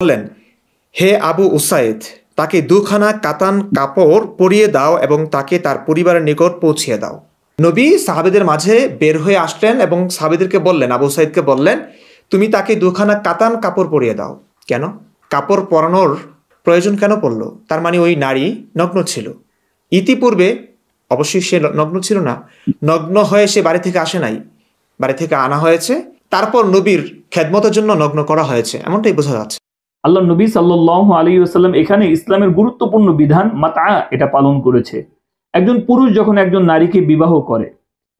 বললেন, হে আবু উসাইদ, তাকে দুখানা কাতান কাপড় পরিয়ে দাও এবং তাকে তার পরিবারের নিকট পৌঁছিয়ে দাও। নবী সাহাবেদের মাঝে বের হয়ে আসলেন এবং সাহাবেদেরকে বললেন, আবু উসাইদকে বললেন, তুমি তাকে দুখানা কাতান কাপড় পরিয়ে দাও। কেন? কাপড় পরানোর প্রয়োজন কেন পড়ল? তার মানে ওই নারী নগ্ন ছিল। ইতিপূর্বে অবশ্যই সে নগ্ন ছিল না, নগ্ন হয়ে সে বাড়ি থেকে আসে নাই, বাড়ি থেকে আনা হয়েছে, তারপর নবীর খেদমতের জন্য নগ্ন করা হয়েছে, এমনটাই বোঝা যাচ্ছে। আল্লাহ নবী সাল্লাল্লাহু আলাইহি ওয়াসাল্লাম এখানে ইসলামের গুরুত্বপূর্ণ বিধান মাতআ এটা পালন করেছে। একজন পুরুষ যখন একজন নারীকে বিবাহ করে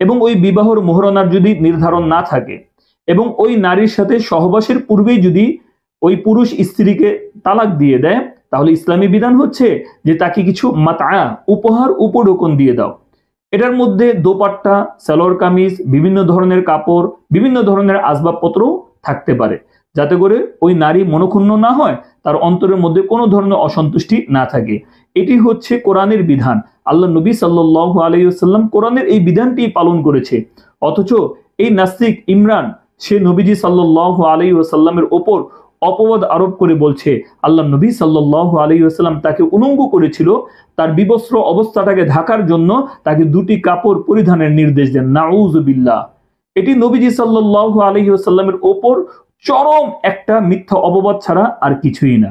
এবং ওই বিবাহর মোহরানা যদি নির্ধারণ না থাকে এবং ওই নারীর সাথে সহবাসের পূর্বেই যদি ওই পুরুষ স্ত্রীকে তালাক দিয়ে দেয়, তাহলে ইসলামী বিধান হচ্ছে যে তাকে কিছু মাতআ উপহার উপঢৌকন দিয়ে দাও। এটার মধ্যে দোপাট্টা, সালোয়ার কামিজ, বিভিন্ন ধরনের কাপড়, বিভিন্ন ধরনের আসবাবপত্রও থাকতে পারে, যাতে করে ওই নারী মনক্ষুণ্ণ না হয়, তার অন্তরের মধ্যে কোনো ধরনের অসন্তুষ্টি না থাকে। এটি হচ্ছে কোরআনের বিধান। আল্লাহ নবী সাল্লাল্লাহু আলাইহি ওয়াসাল্লাম কোরআনের এই বিধানটি পালন করেছে। অথচ এই নাস্তিক ইমরান সে নবীজি সাল্লাল্লাহু আলাইহি ওয়াসাল্লামের ওপর অপবাদ আরোপ করে বলছে আল্লাহ নবী সাল্লাল্লাহু আলাইহি ওয়াসাল্লাম তাকে উলঙ্গ করেছিল, তার বিবস্ত্র অবস্থাটাকে ঢাকার জন্য তাকে দুটি কাপড় পরিধানের নির্দেশ দেন। নাউযুবিল্লাহ। এটি নবীজি সাল্লাল্লাহু আলাইহি ওয়াসাল্লামের ওপর চরম একটা মিথ্যা অপবাদ ছাড়া আর কিছুই না।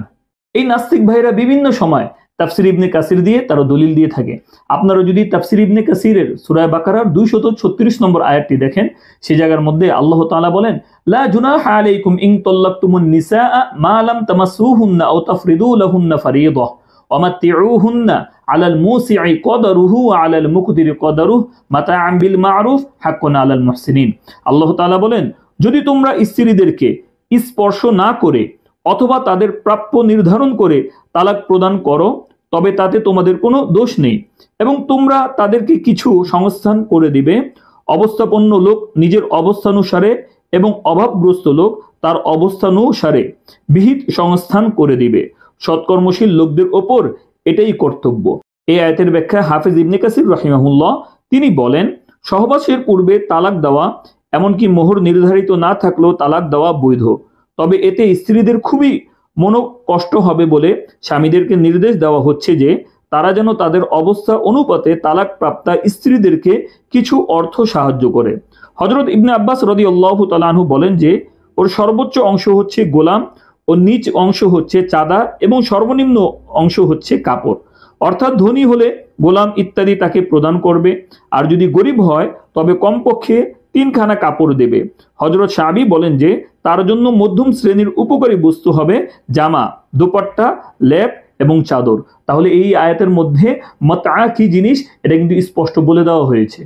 এই নাস্তিক ভাইরা বিভিন্ন সময় তাফসির ইবনে কাসির দিয়ে তারা দলিল দিয়ে থাকে। আপনারা যদি তাফসির ইবনে কাসিরের সূরা বাকারার 236 নম্বর আয়াতটি দেখেন, সেই জায়গার মধ্যে আল্লাহ তাআলা বলেন, লা জুনাহা আলাইকুম ইন তাল্লাকতুমুন নিসাআ মা লাম তামাসসুহুন্না আও তাফরিদু লাহুন্না ফারিয়্যাদাহ ওয়া মাত্তিউহুন্না আলাল মুসিই কদরুহু ওয়া আলাল মুকদিরি কদরুহু মাতাআন বিল মা'রুফ হাক্কুন আলাল মুহসিনিন। আল্লাহ তাআলা বলেন, যদি তোমরা স্ত্রীদেরকে স্পর্শ না করে অথবা তাদের প্রাপ্য নির্ধারণ করে তালাক প্রদান করো, তবে তাতে তোমাদের কোনো দোষ নেই, এবং তোমরা তাদেরকে কিছু সংস্থান করে দিবে। অবস্থাপন্ন লোক নিজের অবস্থানুসারে এবং অভাবগ্রস্ত লোক তার অবস্থানুসারে বিহিত সংস্থান করে দিবে। সৎকর্মশীল লোকদের ওপর এটাই কর্তব্য। এই আয়াতের ব্যাখ্যা হাফেজ ইবনে কাসির রাহিমাহুল্লাহ তিনি বলেন, সহবাসের পূর্বে তালাক দেওয়া, এমনকি মোহর নির্ধারিত না থাকলেও তালাক দেওয়া বৈধ, তবে এতে স্ত্রীদের খুবই মনোকষ্ট হবে বলে স্বামীদেরকে নির্দেশ দেওয়া হচ্ছে যে তারা যেন তাদের অবস্থা অনুপাতে তালাক প্রাপ্তা স্ত্রীদেরকে কিছু অর্থ সাহায্য করে। হযরত ইবনে আব্বাস রাদিয়াল্লাহু তাআলা আনহু বলেন যে ওর সর্বোচ্চ অংশ হচ্ছে গোলাম, ও নিচ অংশ হচ্ছে চাঁদা, এবং সর্বনিম্ন অংশ হচ্ছে কাপড়। অর্থাৎ ধনী হলে গোলাম ইত্যাদি তাকে প্রদান করবে, আর যদি গরিব হয় তবে কমপক্ষে 3 খানা কাপড় দেবে। হযরত শাবি বলেন যে তার জন্য মধ্যম শ্রেণীর উপকারী বস্তু হবে জামা, দোপাট্টা, লেপ এবং চাদর। তাহলে এই আয়াতের মধ্যে মাতআ কি জিনিস এটা কিন্তু স্পষ্ট বলে দেওয়া হয়েছে।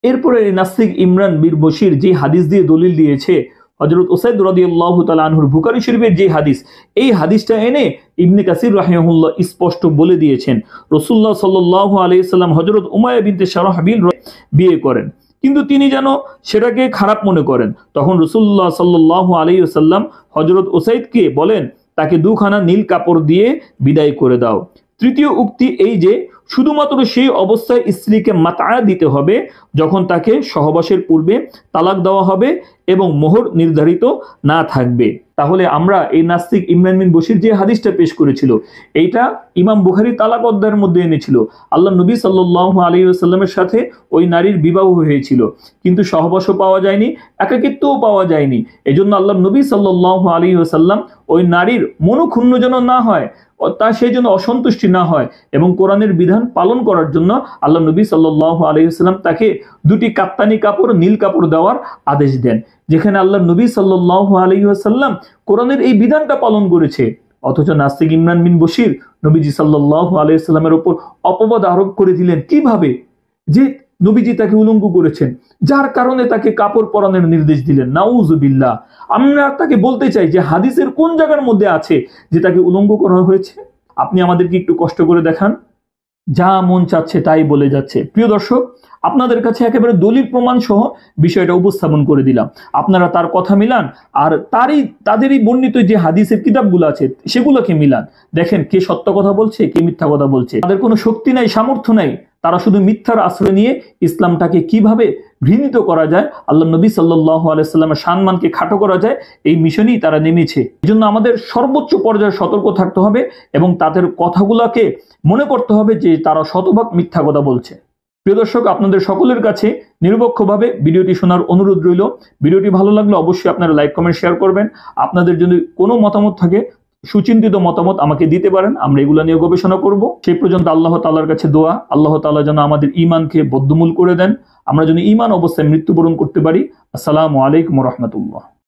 এরপরে নাস্তিক ইমরান বিন বশির যে হাদিস দিয়ে দলিল দিয়েছে হযরত উসাইদ রাদিয়াল্লাহু তাআলা আনহুর বুখারী শরীফের যে হাদিস, এই হাদিসটা এনে ইবনে কাসির রাহিমাহুল্লাহ স্পষ্ট বলে দিয়েছেন রাসূলুল্লাহ সাল্লাল্লাহু আলাইহি সাল্লাম হযরত উমাইয়া বিনতে শারহাবিল বিয়ে করেন, কিন্তু তিনি যেন সেটাকে খারাপ মনে করেন। তখন রাসূলুল্লাহ সাল্লাল্লাহু আলাইহি ওয়াসাল্লাম হযরত উসাইদকে বলেন, তাকে 2 খানা নীল কাপড় দিয়ে বিদায় করে দাও। তৃতীয় উক্তি এই যে শুধুমাত্র সেই অবস্থায় স্ত্রীকে মাতআ দিতে হবে যখন তাকে সহবাসের পূর্বে তালাক দেওয়া হবে এবং মোহর নির্ধারিত না থাকবে। তাহলে আমরা এই নাস্তিক ইমরান বিন বশির যে হাদিসটা পেশ করেছিল, এইটা ইমাম বুখারী তালাক অধ্যায়ের মধ্যে এনেছিল। আল্লাহ নবী সাল্লাল্লাহু আলাইহি ওয়াসাল্লামের সাথে ওই নারীর বিবাহ হয়েছিল, কিন্তু সহবাসও পাওয়া যায়নি, একাকিত্বও পাওয়া যায়নি। এজন্য আল্লাহ নবী সাল্লাল্লাহু আলাইহি ওয়াসাল্লাম ওই নারীর মনক্ষুণ্ণ যেন না হয়, তা সেই জন্য অসন্তুষ্টি না হয়, এবং কোরআনের বিধান পালন করার জন্য আল্লাহ নবী সাল্লাল্লাহু আলাইহি ওয়াসাল্লাম তাকে 2টি কাপ্তানি কাপড়, নীল কাপড় দেওয়ার আদেশ দেন। যেখানে আল্লাহ নবী সাল্লাল্লাহু আলাইহি ওয়াসাল্লাম কোরআনের এই বিধানটা পালন করেছে, অথচ নাস্তিক ইমরান বিন বশির নবীজি সাল্লাল্লাহু আলাইহি ওয়াসাল্লামের উপর অপবাদ আরোপ করে দিলেন। কিভাবে? যে নবীজি তাকে উলঙ্গ করেছেন, যার কারণে তাকে কাপড় পরানোর নির্দেশ দিলেন। নাউযুবিল্লাহ। আমরা তাকে বলতে চাই যে হাদিসের কোন জায়গার মধ্যে আছে যে তাকে উলঙ্গ করা হয়েছে? আপনি আমাদেরকে একটু কষ্ট করে দেখান। যা মন চাচ্ছে তাই বলে যাচ্ছে। প্রিয় দর্শক, আপনাদের কাছে একেবারে দলিল প্রমাণ সহ বিষয়টা উপস্থাপন করে দিলাম। আপনারা তার কথা মিলান, আর তাদেরই বর্ণিত যে হাদিসের কিতাবগুলো আছে সেগুলোকে মিলান, দেখেন কে সত্য কথা বলছে, কে মিথ্যা কথা বলছে। তাদের কোনো শক্তি নাই, সামর্থ্য নাই তারা শুধু মিথ্যার আশ্রয় নিয়ে ইসলামটাকে কিভাবে ঘৃণিত করা যায়, আল্লাহ নবী সাল্লাল্লাহু আলাইহি সাল্লামের সম্মানকে খাটো করা যায়, এই মিশনেই তারা নেমেছে। এজন্য আমাদের সর্বোচ্চ পর্যায়ে সতর্ক থাকতে হবে এবং তাদের কথাগুলোকে মনে করতে হবে যে তারা শতভাগ মিথ্যা কথা বলছে। প্রিয় দর্শক, আপনাদের সকলের কাছে নিরপেক্ষভাবে ভিডিওটি শোনার অনুরোধ রইল। ভিডিওটি ভালো লাগলে অবশ্যই আপনারা লাইক, কমেন্ট, শেয়ার করবেন। আপনাদের যদি কোনো মতামত থাকে, সুচিন্তিত মতামত আমাকে দিতে পারেন, আমরা এগুলো নিয়ে গবেষণা করব। সেই পর্যন্ত আল্লাহ তাআলার কাছে দোয়া, আল্লাহ তাআলা যেন আমাদের ঈমানকে বদ্ধমূল করে দেন, আমরা যেন ঈমান অবস্থায় মৃত্যুবরণ করতে পারি। আসসালামু আলাইকুম ওয়া রাহমাতুল্লাহ।